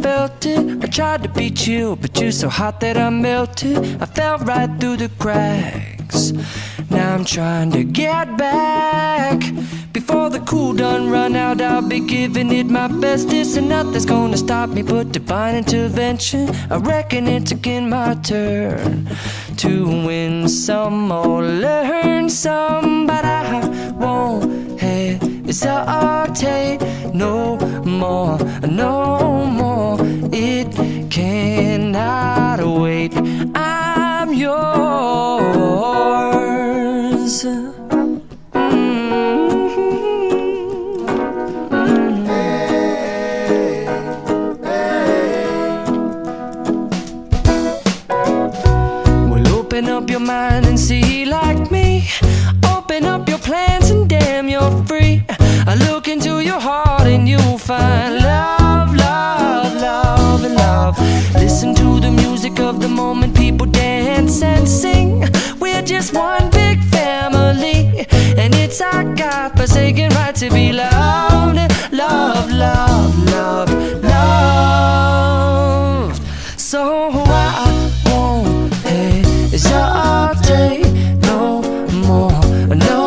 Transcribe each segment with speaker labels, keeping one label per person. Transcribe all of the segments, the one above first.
Speaker 1: felt it. I tried to be chill, but you're so hot that I melted. I fell right through the cracks. Now I'm trying to get back. Before the cool done run out, I'll be giving it my bestest, and nothing's gonna stop me but divine intervention. I reckon it's again my turn to win some or learn some, but I won't hesitate no more, no more. It cannot wait. I'm yours. Open up your mind and see like me. Open up your plans and damn, you're free. I look into your heart and you'll find love, love, love, and love. Listen to the music of the moment, people dance and sing. We're just one big family, and it's our God-forsaken right to be loved. Love, love, love, loved. So I won't hesitate no more, no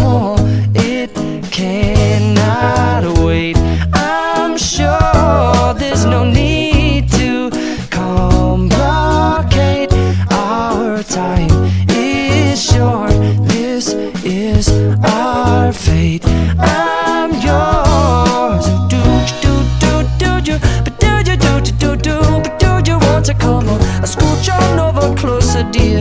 Speaker 1: more. It cannot wait. I'm sure there's no need to complicate. Our time is short. This is our fate. I'm yours. Do you, but do you want to come on? I scooch on over closer, dear.